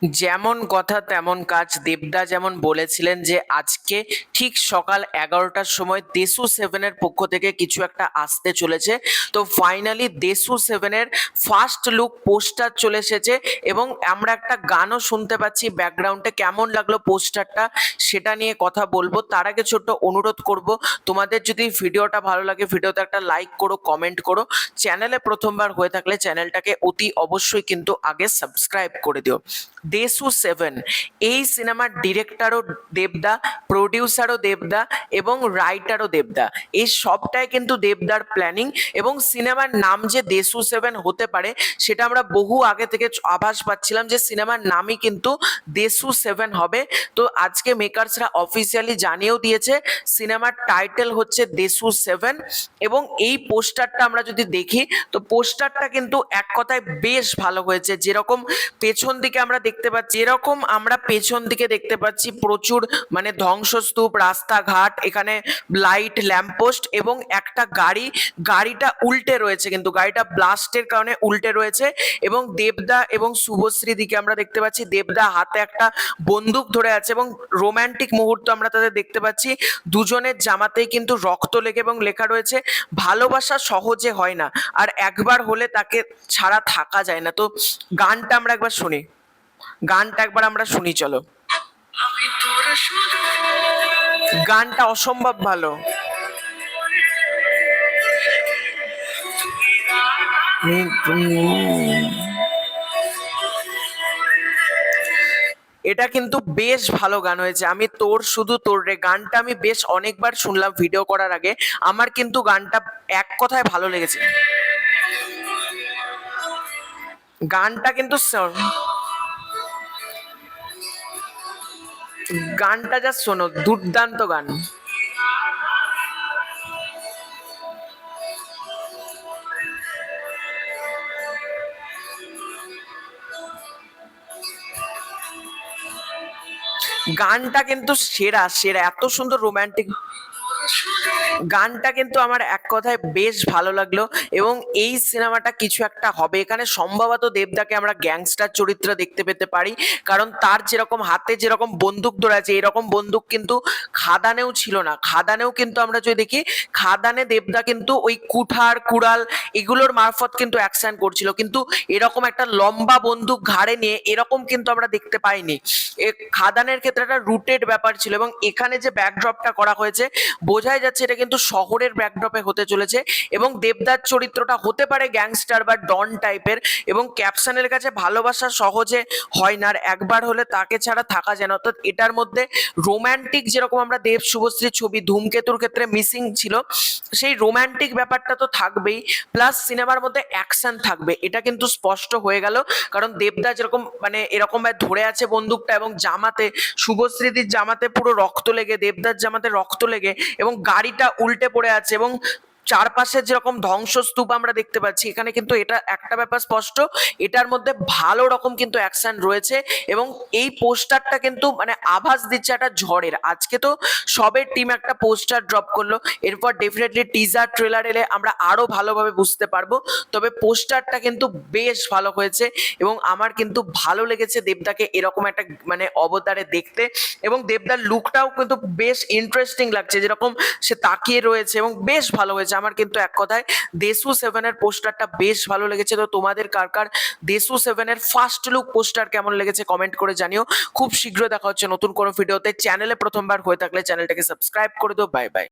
যেমন কথা তেমন কাজ। দেবদা যেমন বলেছিলেন যে আজকে ঠিক সকাল 11টার সময় দেশু সেভেনের পক্ষ থেকে কিছু একটা আসতে চলেছে। তো ফাইনালি দেশু সেভেনের ফার্স্ট লুক পোস্টার চলে এসেছে এবং আমরা একটা গানও শুনতে পাচ্ছি ব্যাকগ্রাউন্ডে। কেমন লাগলো পোস্টারটা সেটা নিয়ে কথা বলবো। তার আগে ছোট্ট অনুরোধ করব, তোমাদের যদি ভিডিওটা ভালো লাগে ভিডিওতে একটা লাইক করো, কমেন্ট করো। চ্যানেলে প্রথমবার হয়ে থাকলে চ্যানেলটাকে অতি অবশ্যই কিন্তু আগে সাবস্ক্রাইব করে দিও। দেশু সেভেন এই সিনেমার ডিরেক্টরও দেবদা, প্রডিউসারও দেবদা এবং রাইটারও দেবদা। এই সবটাই কিন্তু দেবদার প্ল্যানিং এবং সিনেমার নাম যে দেশু সেভেন হতে পারে সেটা আমরা বহু আগে থেকে আভাস পাচ্ছিলাম যে সিনেমার নামই কিন্তু দেশু সেভেন হবে। তো আজকে মেকার্সরা অফিসিয়ালি জানিয়েও দিয়েছে সিনেমার টাইটেল হচ্ছে দেশু সেভেন। এবং এই পোস্টারটা আমরা যদি দেখি তো পোস্টারটা কিন্তু এক কথায় বেশ ভালো হয়েছে। যেরকম পেছন দিকে আমরা দেখতে পাচ্ছি, এরকম আমরা পেছন দিকে দেখতে পাচ্ছি প্রচুর মানে ধ্বংসস্তূপ, রাস্তাঘাট, এখানে লাইট, ল্যাম্পপোস্ট এবং একটা গাড়িটা উল্টে রয়েছে, কিন্তু গাড়িটা ব্লাস্টের কারণে উল্টে রয়েছে। এবং দেবদা এবং শুভশ্রী দিকে আমরা দেখতে পাচ্ছি, দেবদা হাতে একটা বন্দুক ধরে আছে এবং রোমান্টিক মুহূর্ত আমরা তাদের দেখতে পাচ্ছি। দুজনের জামাতেই কিন্তু রক্ত লেগে এবং লেখা রয়েছে ভালোবাসা সহজে হয় না, আর একবার হলে তাকে ছাড়া থাকা যায় না। তো গানটা আমরা একবার শুনি, গানটা একবার আমরা শুনি চলো। গানটা অসম্ভব ভালো। এটা কিন্তু বেশ ভালো গান হয়েছে। আমি তোর শুধু তোর রে গানটা আমি বেশ অনেকবার শুনলাম ভিডিও করার আগে। আমার কিন্তু গানটা এক কথায় ভালো লেগেছে। গানটা কিন্তু গানটা যা শোনো, দুর্দান্ত গান। গানটা কিন্তু সেরা সেরা, এত সুন্দর রোমান্টিক গানটা কিন্তু আমার এক কথায় বেশ ভালো লাগলো। এবং এই সিনেমাটা কিছু একটা হবে। এখানে সম্ভবত দেবদাকে আমরা গ্যাংস্টার চরিত্র দেখতে পেতে পারি, কারণ তার যেরকম হাতে যেরকম বন্দুক ধরে আছে এরকম বন্দুক কিন্তু খাদানেও ছিল না। খাদানেও কিন্তু আমরা যদি দেখি, খাদানে দেবদা কিন্তু ওই কুঠার কুড়াল এগুলোর মারফত কিন্তু অ্যাকশন করছিল, কিন্তু এরকম একটা লম্বা বন্দুক ঘাড়ে নিয়ে এরকম কিন্তু আমরা দেখতে পাইনি। খাদানের ক্ষেত্রে একটা রুটেড ব্যাপার ছিল। এবং এখানে যে ব্যাকড্রপটা করা হয়েছে বোঝাই যাচ্ছে এটা কিন্তু শহরের ব্যাকড্রপে হতে চলেছে। এবং দেবদার চরিত্রটা হতে পারে গ্যাংস্টার বা ডন টাইপের। এবং ক্যাপশনের কাছে ভালোবাসা সহজে হয় না, আর একবার হলে তাকে ছাড়া থাকা যায় না। অর্থাৎ এটার মধ্যে রোম্যান্টিক, যেরকম আমরা দেব শুভশ্রীর ছবি ধূমকেতুর ক্ষেত্রে মিসিং ছিল, সেই রোম্যান্টিক ব্যাপারটা তো থাকবেই, প্লাস সিনেমার মধ্যে অ্যাকশন থাকবে, এটা কিন্তু স্পষ্ট হয়ে গেল। কারণ দেবদা যেরকম মানে এরকম ভাবে ধরে আছে বন্দুকটা এবং জামাতে, শুভশ্রীদির জামাতে পুরো রক্ত লেগে, দেবদার জামাতে রক্ত লেগে এবং গাড়িটা উল্টে পড়ে আছে এবং চারপাশে যেরকম ধ্বংসস্তূপ আমরা দেখতে পাচ্ছি, এখানে কিন্তু এটা একটা ব্যাপার স্পষ্ট, এটার মধ্যে ভালো রকম কিন্তু অ্যাকশন রয়েছে। এবং এই পোস্টারটা কিন্তু মানে আভাস দিচ্ছে একটা ঝড়ের। আজকে তো সবে টিম একটা পোস্টার ড্রপ করলো, এরপর ডেফিনেটলি টিজার ট্রেলার এলে আমরা আরো ভালোভাবে বুঝতে পারবো। তবে পোস্টারটা কিন্তু বেশ ভালো হয়েছে এবং আমার কিন্তু ভালো লেগেছে দেবদাকে এরকম একটা মানে অবতারে দেখতে। এবং দেবদার লুকটাও কিন্তু বেশ ইন্টারেস্টিং লাগছে, যেরকম সে তাকিয়ে রয়েছে এবং বেশ ভালো হয়েছে। আমার কিন্তু এক কথায় দেশু সেভেনের পোস্টারটা বেশ ভালো লেগেছে। তো তোমাদের কার কার দেশু সেভেনের ফার্স্ট লুক পোস্টার কেমন লেগেছে কমেন্ট করে জানিও। খুব শীঘ্রই দেখা হচ্ছে নতুন কোনো ভিডিওতে। চ্যানেলে প্রথমবার হয়ে থাকলে চ্যানেলটাকে সাবস্ক্রাইব করে দিও। Bye bye.